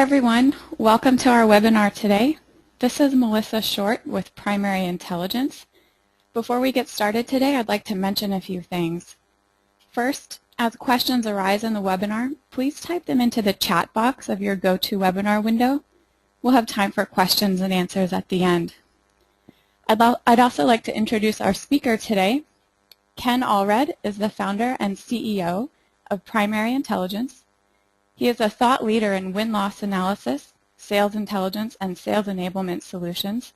Everyone, welcome to our webinar today. This is Melissa Short with Primary Intelligence. Before we get started today, I'd like to mention a few things. First, as questions arise in the webinar, please type them into the chat box of your GoToWebinar window. We'll have time for questions and answers at the end. I'd also like to introduce our speaker today. Ken Allred is the founder and CEO of Primary Intelligence. He is a thought leader in win-loss analysis, sales intelligence, and sales enablement solutions.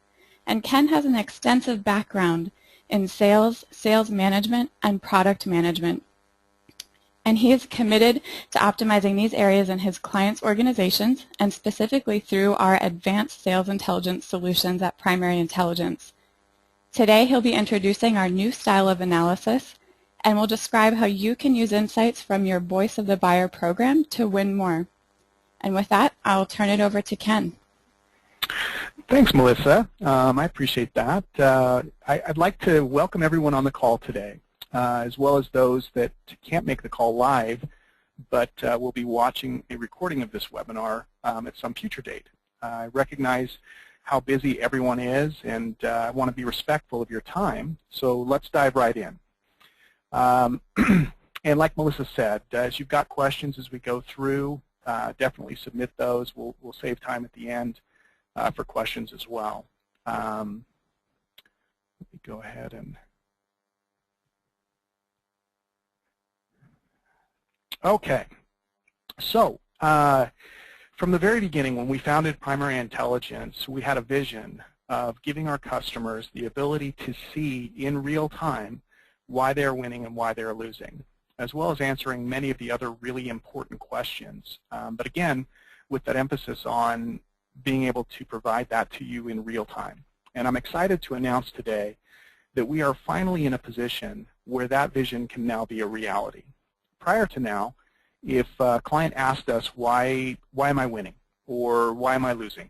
And Ken has an extensive background in sales, sales management, and product management. And he is committed to optimizing these areas in his clients' organizations, and specifically through our advanced sales intelligence solutions at Primary Intelligence. Today, he'll be introducing our new style of analysis, and will describe how you can use insights from your Voice of the Buyer program to win more. And with that, I'll turn it over to Ken. Thanks, Melissa. I appreciate that. I'd like to welcome everyone on the call today, as well as those that can't make the call live, but will be watching a recording of this webinar at some future date. I recognize how busy everyone is, and I want to be respectful of your time, so let's dive right in. And like Melissa said, as you've got questions as we go through, definitely submit those. We'll save time at the end for questions as well. Let me go ahead and... Okay. So from the very beginning, when we founded Primary Intelligence, we had a vision of giving our customers the ability to see in real time why they're winning and why they're losing, as well as answering many of the other really important questions. But again, with that emphasis on being able to provide that to you in real time. And I'm excited to announce today that we are finally in a position where that vision can now be a reality. Prior to now, if a client asked us, why am I winning, or why am I losing,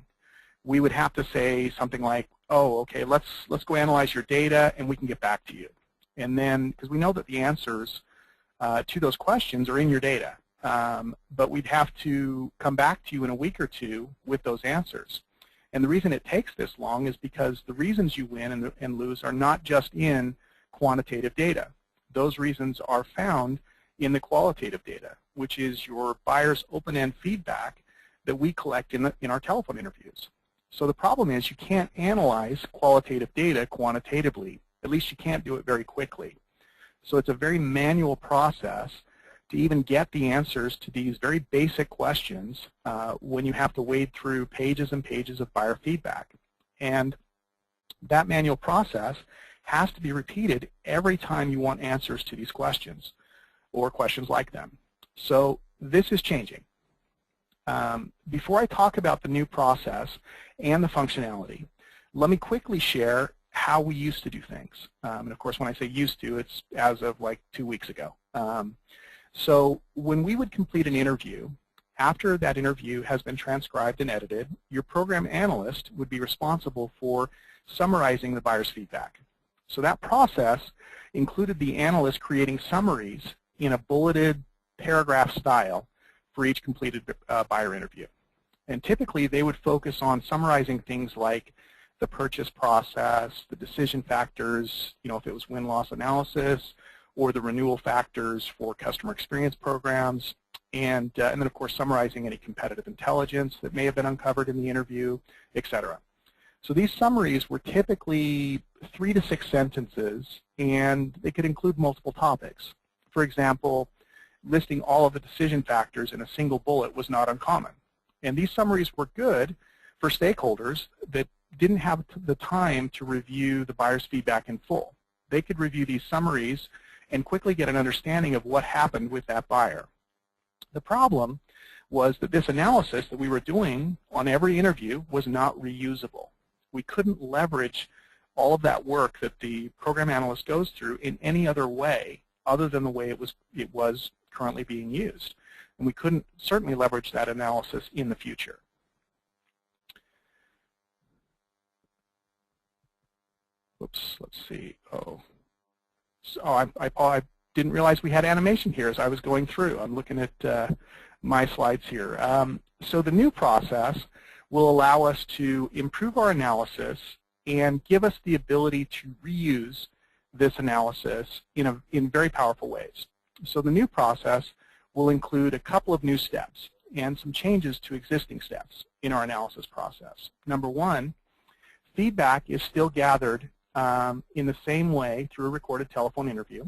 we would have to say something like, oh, okay, let's go analyze your data and we can get back to you. And then, because we know that the answers to those questions are in your data, but we'd have to come back to you in a week or two with those answers. And the reason it takes this long is because the reasons you win and lose are not just in quantitative data. Those reasons are found in the qualitative data, which is your buyer's open-end feedback that we collect in our telephone interviews. So the problem is you can't analyze qualitative data quantitatively. At least you can't do it very quickly. So it's a very manual process to even get the answers to these very basic questions when you have to wade through pages and pages of buyer feedback. And that manual process has to be repeated every time you want answers to these questions or questions like them. So this is changing. Before I talk about the new process and the functionality, let me quickly share how we used to do things. And of course, when I say used to, it's as of like 2 weeks ago. So when we would complete an interview, after that interview has been transcribed and edited, your program analyst would be responsible for summarizing the buyer's feedback. So that process included the analyst creating summaries in a bulleted paragraph style for each completed buyer interview. And typically, they would focus on summarizing things like the purchase process, the decision factors, if it was win-loss analysis, or the renewal factors for customer experience programs, and then, of course, summarizing any competitive intelligence that may have been uncovered in the interview, etc. So these summaries were typically 3 to 6 sentences, and they could include multiple topics. For example, listing all of the decision factors in a single bullet was not uncommon. And these summaries were good for stakeholders that didn't have the time to review the buyer's feedback in full. They could review these summaries and quickly get an understanding of what happened with that buyer. The problem was that this analysis that we were doing on every interview was not reusable. We couldn't leverage all of that work that the program analyst goes through in any other way other than the way it was currently being used. And we couldn't certainly leverage that analysis in the future. Oops, let's see. I didn't realize we had animation here as I was going through. I'm looking at my slides here. So the new process will allow us to improve our analysis and give us the ability to reuse this analysis in very powerful ways. So the new process will include a couple of new steps and some changes to existing steps in our analysis process. Number one, feedback is still gathered in the same way through a recorded telephone interview.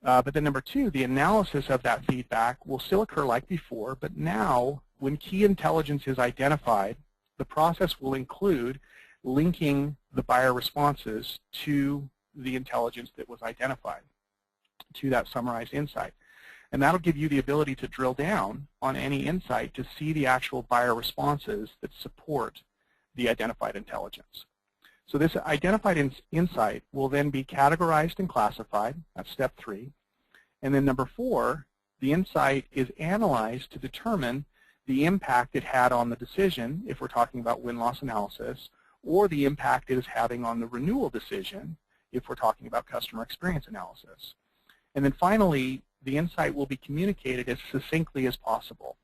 But then number two, the analysis of that feedback will still occur like before, but now when key intelligence is identified, the process will include linking the buyer responses to the intelligence that was identified, to that summarized insight. And that'll give you the ability to drill down on any insight to see the actual buyer responses that support the identified intelligence. So this identified insight will then be categorized and classified. That's step 3. And then number 4, the insight is analyzed to determine the impact it had on the decision, if we're talking about win-loss analysis, or the impact it is having on the renewal decision, if we're talking about customer experience analysis. And then finally, the insight will be communicated as succinctly as possible.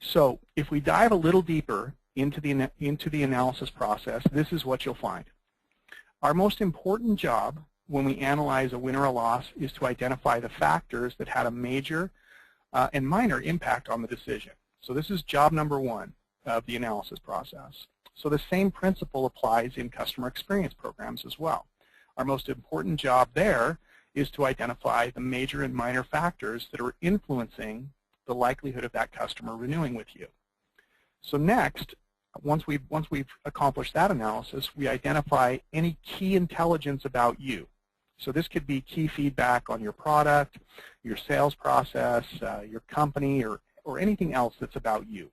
So if we dive a little deeper into the analysis process, this is what you'll find. Our most important job when we analyze a win or a loss is to identify the factors that had a major and minor impact on the decision. So this is job number 1 of the analysis process. So the same principle applies in customer experience programs as well. Our most important job there is to identify the major and minor factors that are influencing the likelihood of that customer renewing with you. So next, once we've accomplished that analysis, we identify any key intelligence about you. So this could be key feedback on your product, your sales process, your company, or anything else that's about you.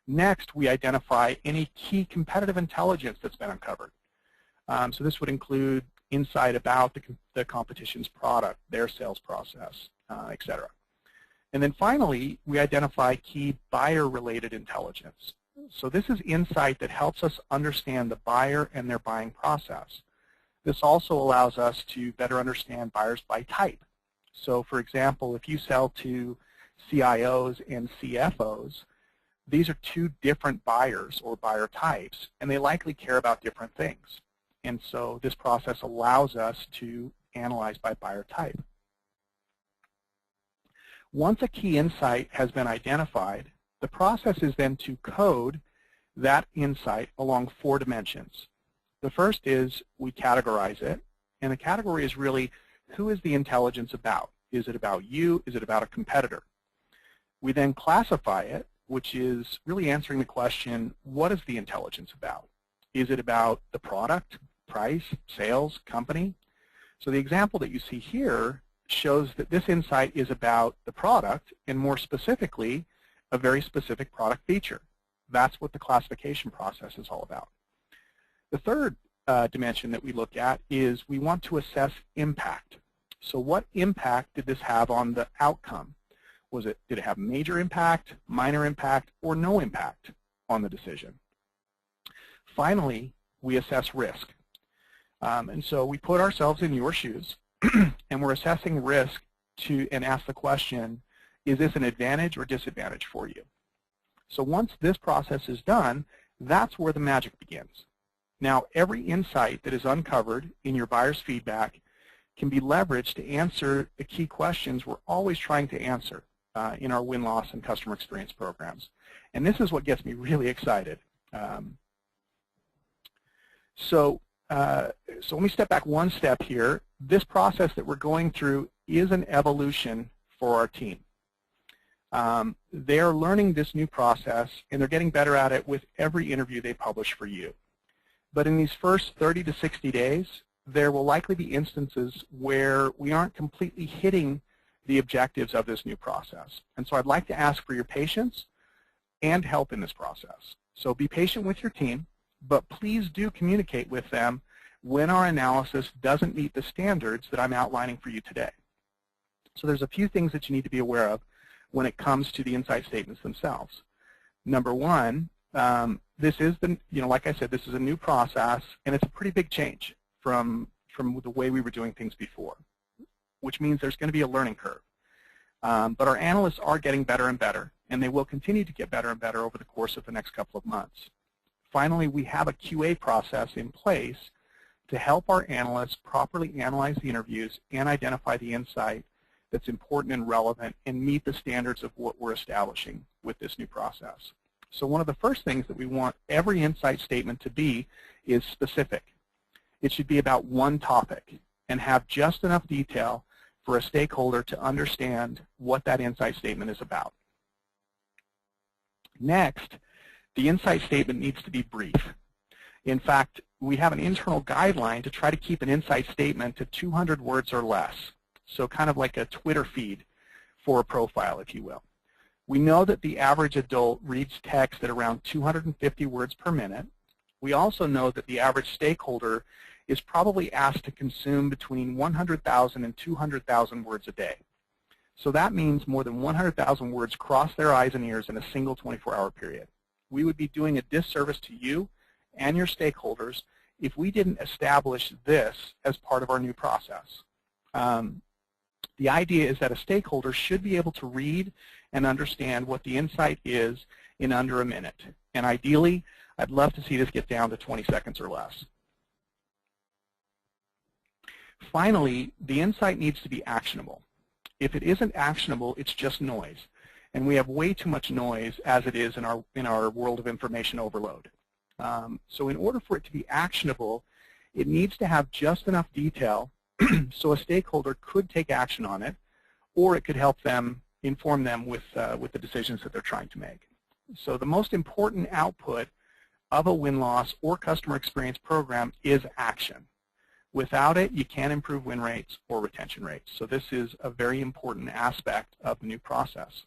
Next, we identify any key competitive intelligence that's been uncovered. So this would include insight about the competition's product, their sales process, etc. And then finally, we identify key buyer-related intelligence. So this is insight that helps us understand the buyer and their buying process. This also allows us to better understand buyers by type. So for example, if you sell to CIOs and CFOs, these are 2 different buyers or buyer types, and they likely care about different things. And so this process allows us to analyze by buyer type. Once a key insight has been identified, the process is then to code that insight along 4 dimensions. The first is we categorize it, and the category is really who is the intelligence about? Is it about you? Is it about a competitor? We then classify it, which is really answering the question, what is the intelligence about? Is it about the product, price, sales, company? So the example that you see here shows that this insight is about the product, and more specifically, a very specific product feature. That's what the classification process is all about. The third dimension that we look at is we want to assess impact. So what impact did this have on the outcome? Did it have major impact, minor impact, or no impact on the decision? Finally, we assess risk. And so we put ourselves in your shoes, and we're assessing risk and ask the question, is this an advantage or disadvantage for you? So once this process is done, that's where the magic begins. Now, every insight that is uncovered in your buyer's feedback can be leveraged to answer the key questions we're always trying to answer in our win-loss and customer experience programs. And this is what gets me really excited. So let me step back one step here. This process that we're going through is an evolution for our team. They're learning this new process, and they're getting better at it with every interview they publish for you. But in these first 30 to 60 days, there will likely be instances where we aren't completely hitting the objectives of this new process. And so I'd like to ask for your patience and help in this process. So be patient with your team, but please do communicate with them when our analysis doesn't meet the standards that I'm outlining for you today. So there's a few things that you need to be aware of when it comes to the insight statements themselves. Number one, this is like I said, this is a new process, and it's a pretty big change from the way we were doing things before, which means there's going to be a learning curve. But our analysts are getting better and better, and they will continue to get better and better over the course of the next couple of months. Finally, we have a QA process in place to help our analysts properly analyze the interviews and identify the insight that's important and relevant and meet the standards of what we're establishing with this new process. So one of the first things that we want every insight statement to be is specific. It should be about one topic and have just enough detail for a stakeholder to understand what that insight statement is about. Next, the insight statement needs to be brief. In fact, we have an internal guideline to try to keep an insight statement to 200 words or less. So kind of like a Twitter feed for a profile, if you will. We know that the average adult reads text at around 250 words per minute. We also know that the average stakeholder is probably asked to consume between 100,000 and 200,000 words a day. So that means more than 100,000 words cross their eyes and ears in a single 24-hour period. We would be doing a disservice to you and your stakeholders if we didn't establish this as part of our new process. The idea is that a stakeholder should be able to read and understand what the insight is in under a minute. And ideally, I'd love to see this get down to 20 seconds or less. Finally, the insight needs to be actionable. If it isn't actionable, it's just noise. And we have way too much noise as it is in our world of information overload. So in order for it to be actionable, it needs to have just enough detail so a stakeholder could take action on it, or it could help them, inform them with the decisions that they're trying to make. So the most important output of a win-loss or customer experience program is action. Without it, you can't improve win rates or retention rates. So this is a very important aspect of the new process.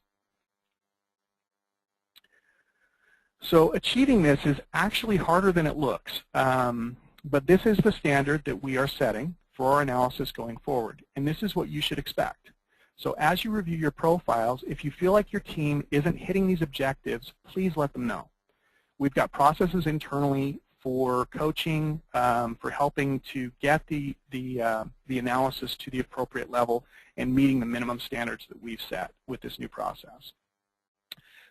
So achieving this is actually harder than it looks, but this is the standard that we are setting for our analysis going forward, and this is what you should expect. So as you review your profiles, if you feel like your team isn't hitting these objectives, please let them know. We've got processes internally for coaching, for helping to get the analysis to the appropriate level and meeting the minimum standards that we've set with this new process.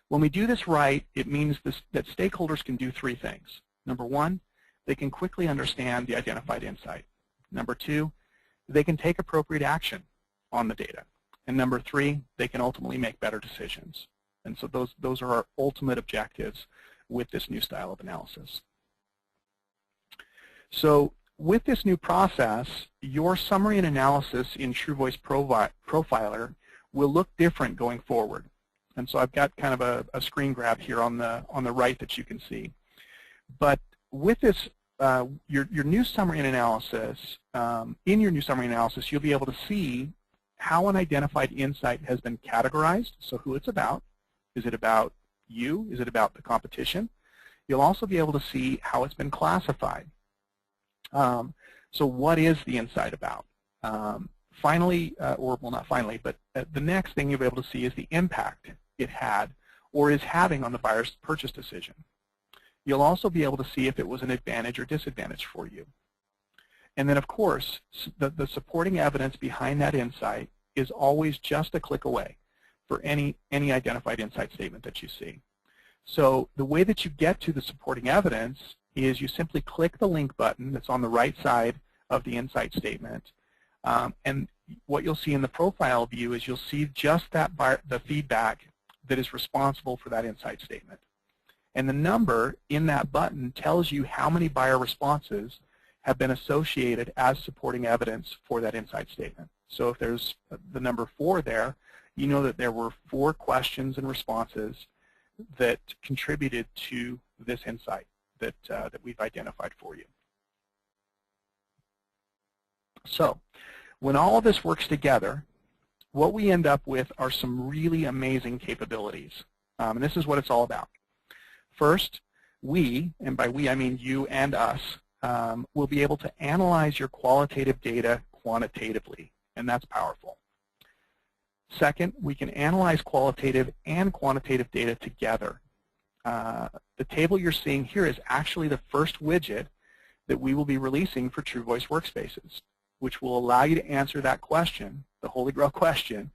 When we do this right, it means that stakeholders can do three things. Number one, they can quickly understand the identified insight. Number two, they can take appropriate action on the data. And number three, they can ultimately make better decisions. And so those are our ultimate objectives with this new style of analysis. So with this new process, your summary and analysis in TruVoice Profiler will look different going forward. And so I've got kind of a screen grab here on the right that you can see. But with this, your new summary and analysis, in your new summary analysis, you'll be able to see how an identified insight has been categorized, so who it's about. Is it about you? Is it about the competition? You'll also be able to see how it's been classified. So what is the insight about? Finally, or well, not finally, but the next thing you'll be able to see is the impact it had or is having on the buyer's purchase decision. You'll also be able to see if it was an advantage or disadvantage for you. And then, of course, the supporting evidence behind that insight is always just a click away for any identified insight statement that you see. So the way that you get to the supporting evidence is you simply click the link button that's on the right side of the insight statement. And what you'll see in the profile view is you'll see just the feedback that is responsible for that insight statement. And the number in that button tells you how many buyer responses have been associated as supporting evidence for that insight statement. So if there's the number 4 there, you know that there were 4 questions and responses that contributed to this insight that we've identified for you. So when all of this works together, what we end up with are some really amazing capabilities. And this is what it's all about. First, we, and by we I mean you and us, will be able to analyze your qualitative data quantitatively, and that's powerful. Second, we can analyze qualitative and quantitative data together. The table you're seeing here is actually the first widget that we will be releasing for TruVoice Workspaces, which will allow you to answer that question, the Holy Grail question,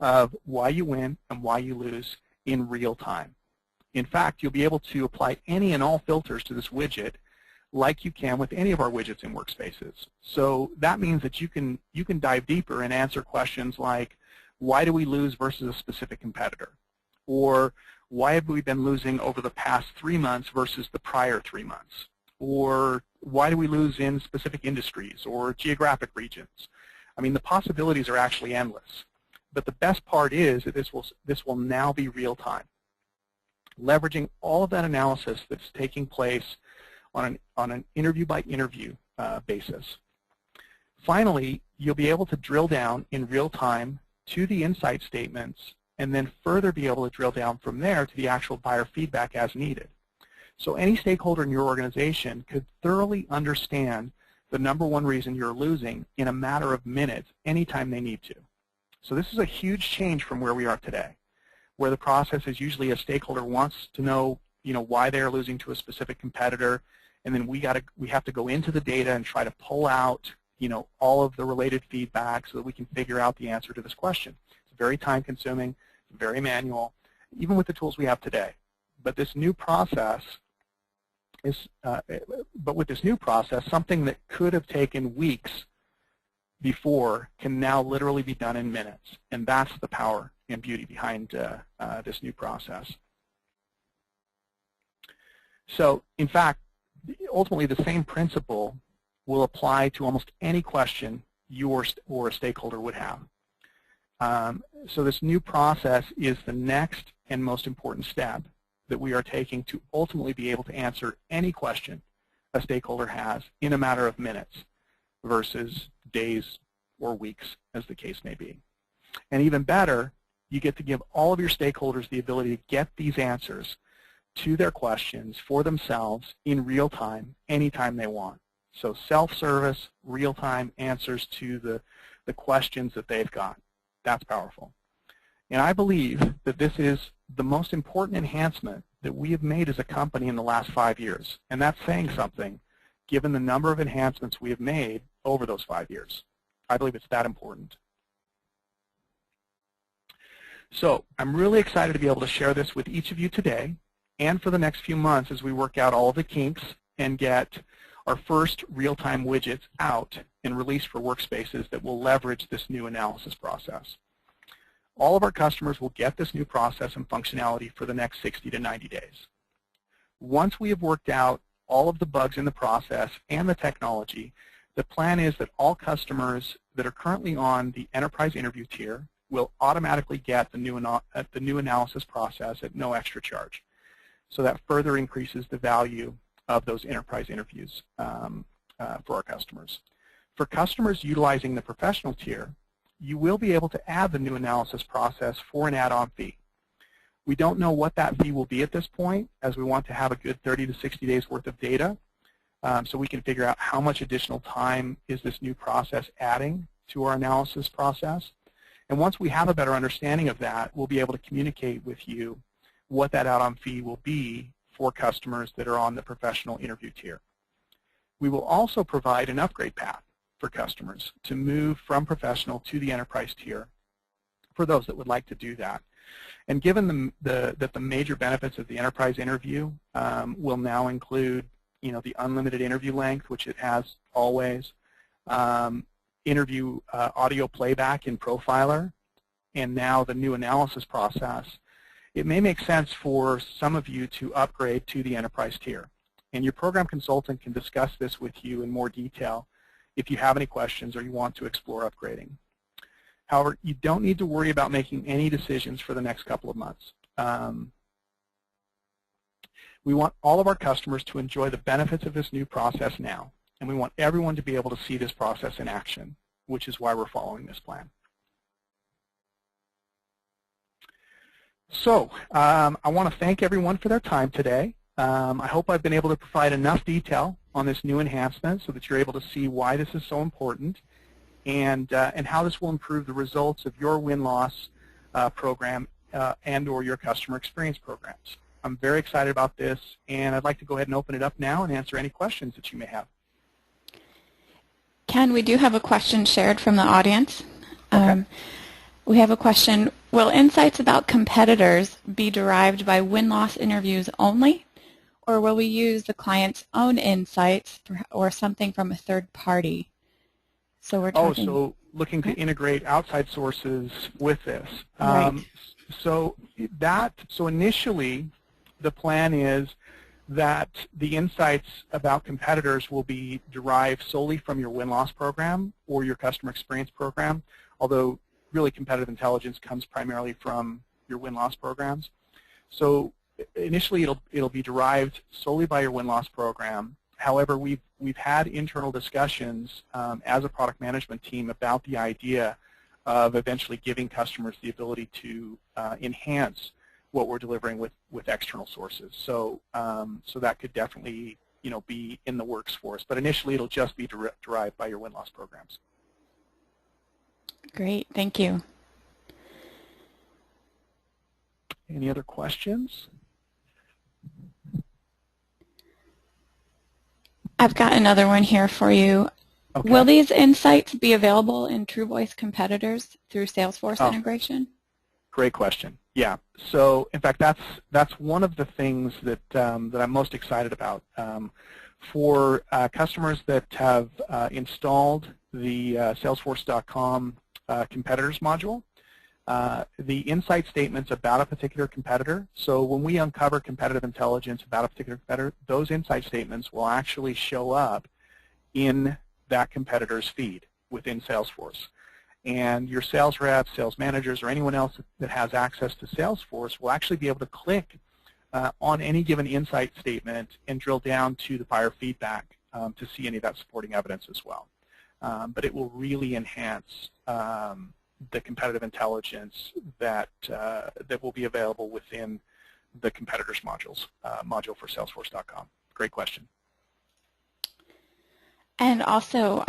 of why you win and why you lose in real time. In fact, you'll be able to apply any and all filters to this widget like you can with any of our widgets in Workspaces. So that means that you can dive deeper and answer questions like, why do we lose versus a specific competitor? Or why have we been losing over the past 3 months versus the prior 3 months? Or why do we lose in specific industries or geographic regions? I mean, the possibilities are actually endless. But the best part is that this will now be real time, leveraging all of that analysis that's taking place on an interview-by-interview basis. Finally, you'll be able to drill down in real time to the insight statements and then further be able to drill down from there to the actual buyer feedback as needed. So any stakeholder in your organization could thoroughly understand the #1 reason you're losing in a matter of minutes anytime they need to. So this is a huge change from where we are today, where the process is usually a stakeholder wants to know, why they're losing to a specific competitor, and then we have to go into the data and try to pull out, all of the related feedback so that we can figure out the answer to this question. It's very time-consuming, very manual, even with the tools we have today. But this new process is, something that could have taken weeks before can now literally be done in minutes, and that's the power and beauty behind this new process. So, in fact, ultimately the same principle will apply to almost any question you or a stakeholder would have. So this new process is the next and most important step that we are taking to ultimately be able to answer any question a stakeholder has in a matter of minutes versus days or weeks, as the case may be. And even better, you get to give all of your stakeholders the ability to get these answers to their questions for themselves in real time, anytime they want. So self-service, real-time answers to the questions that they've got. That's powerful. And I believe that this is the most important enhancement that we have made as a company in the last 5 years. And that's saying something, given the number of enhancements we have made over those 5 years. I believe it's that important. So I'm really excited to be able to share this with each of you today and for the next few months as we work out all of the kinks and get our first real-time widgets out and released for Workspaces that will leverage this new analysis process. All of our customers will get this new process and functionality for the next 60 to 90 days. Once we have worked out all of the bugs in the process and the technology, the plan is that all customers that are currently on the enterprise interview tier will automatically get the new analysis process at no extra charge. So that further increases the value of those enterprise interviews for our customers. For customers utilizing the professional tier, you will be able to add the new analysis process for an add-on fee. We don't know what that fee will be at this point, as we want to have a good 30 to 60 days worth of data, so we can figure out how much additional time is this new process adding to our analysis process. And once we have a better understanding of that, we'll be able to communicate with you what that add-on fee will be for customers that are on the professional interview tier. We will also provide an upgrade path for customers to move from professional to the enterprise tier for those that would like to do that. And given that the major benefits of the enterprise interview will now include, the unlimited interview length, which it has always, interview audio playback in Profiler, and now the new analysis process, it may make sense for some of you to upgrade to the enterprise tier. And your program consultant can discuss this with you in more detail if you have any questions or you want to explore upgrading. However, you don't need to worry about making any decisions for the next couple of months. We want all of our customers to enjoy the benefits of this new process now, and we want everyone to be able to see this process in action, which is why we're following this plan. So I want to thank everyone for their time today. I hope I've been able to provide enough detail on this new enhancement so that you're able to see why this is so important and how this will improve the results of your win-loss program and or your customer experience programs. I'm very excited about this, and I'd like to go ahead and open it up now and answer any questions that you may have. Ken, we do have a question shared from the audience. Okay. We have a question. Will insights about competitors be derived by win-loss interviews only, or will we use the client's own insights or something from a third party? So we're talking. So looking to integrate outside sources with this. Right. So initially, the plan is that the insights about competitors will be derived solely from your win-loss program or your customer experience program, although really competitive intelligence comes primarily from your win-loss programs. So initially it'll be derived solely by your win-loss program. However, we've had internal discussions as a product management team about the idea of eventually giving customers the ability to enhance what we're delivering with external sources. So that could definitely be in the works for us. But initially, it'll just be derived by your win-loss programs. Great, thank you. Any other questions? I've got another one here for you. Okay. Will these insights be available in TruVoice competitors through Salesforce integration? Great question. Yeah. So in fact, that's one of the things that that I'm most excited about. For customers that have installed the Salesforce.com competitors module, the insight statements about a particular competitor. So when we uncover competitive intelligence about a particular competitor, those insight statements will actually show up in that competitor's feed within Salesforce. And your sales reps, sales managers, or anyone else that has access to Salesforce will actually be able to click on any given insight statement and drill down to the buyer feedback to see any of that supporting evidence as well. But it will really enhance the competitive intelligence that will be available within the competitors module for Salesforce.com. Great question. And also,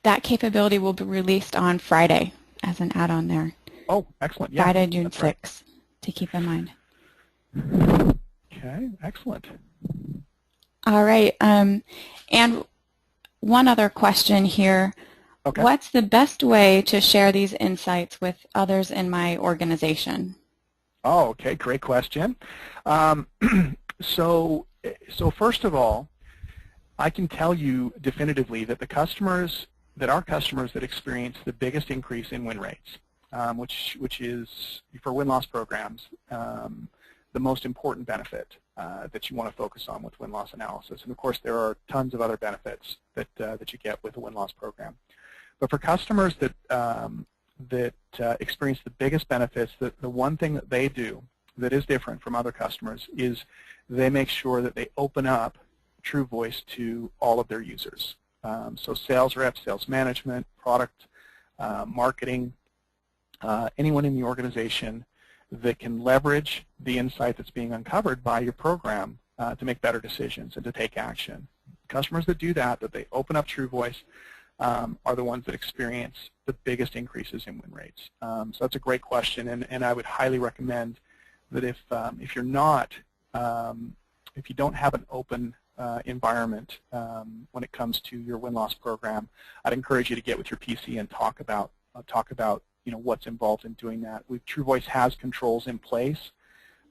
that capability will be released on Friday as an add-on there. Oh, excellent. Yeah, Friday, June 6th, right. to keep in mind. Okay, excellent. All right. And one other question here. Okay. What's the best way to share these insights with others in my organization? Oh, okay, great question. So first of all, I can tell you definitively that our customers that experience the biggest increase in win rates, which is for win-loss programs, the most important benefit that you want to focus on with win-loss analysis. And of course, there are tons of other benefits that you get with a win-loss program. But for customers that experience the biggest benefits, the one thing that they do that is different from other customers is they make sure that they open up TruVoice to all of their users. So sales reps, sales management, product, marketing, anyone in the organization that can leverage the insight that's being uncovered by your program to make better decisions and to take action. Customers that do that they open up TruVoice, are the ones that experience the biggest increases in win rates. So that's a great question, and I would highly recommend that if you're not, if you don't have an open environment when it comes to your win-loss program, I'd encourage you to get with your PC and talk about what's involved in doing that. TruVoice has controls in place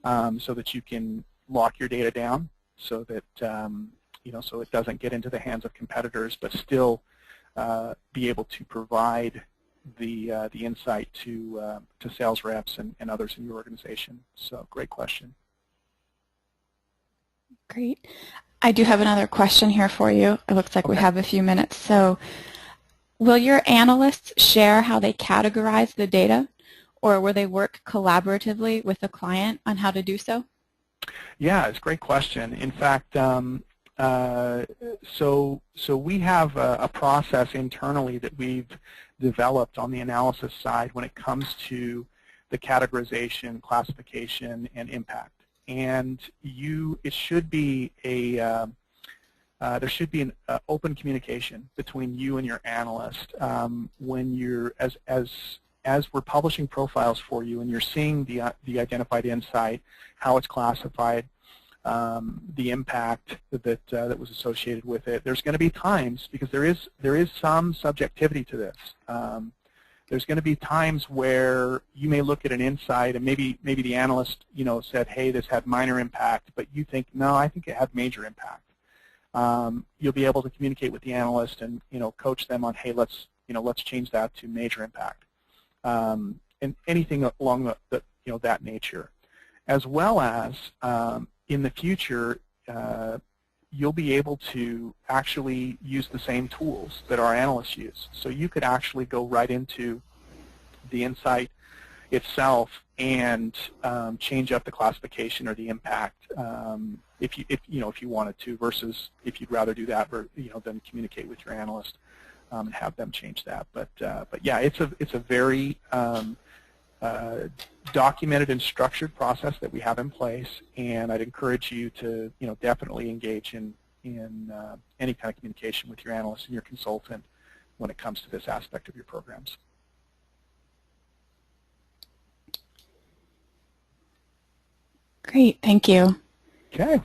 so that you can lock your data down, so that so it doesn't get into the hands of competitors, but still be able to provide the insight to sales reps and others in your organization. So great question. Great. I do have another question here for you. It looks like we have a few minutes. So will your analysts share how they categorize the data, or will they work collaboratively with the client on how to do so? Yeah, it's a great question. In fact, so we have a process internally that we've developed on the analysis side when it comes to the categorization, classification, and impact. And it should be there should be an open communication between you and your analyst when you're as we're publishing profiles for you and you're seeing the identified insight, how it's classified, the impact that was associated with it. There's going to be times, because there is some subjectivity to this, There's going to be times where you may look at an insight and maybe the analyst, said, hey, this had minor impact, but you think, no, I think it had major impact. You'll be able to communicate with the analyst and, coach them on, hey, let's change that to major impact, and anything along that nature. As well as in the future, you'll be able to actually use the same tools that our analysts use. So you could actually go right into the insight itself and change up the classification or the impact if you wanted to, versus if you'd rather do that, than communicate with your analyst and have them change that. But yeah, it's a very documented and structured process that we have in place, and I'd encourage you to definitely engage in any kind of communication with your analyst and your consultant when it comes to this aspect of your programs. Great, thank you. Okay.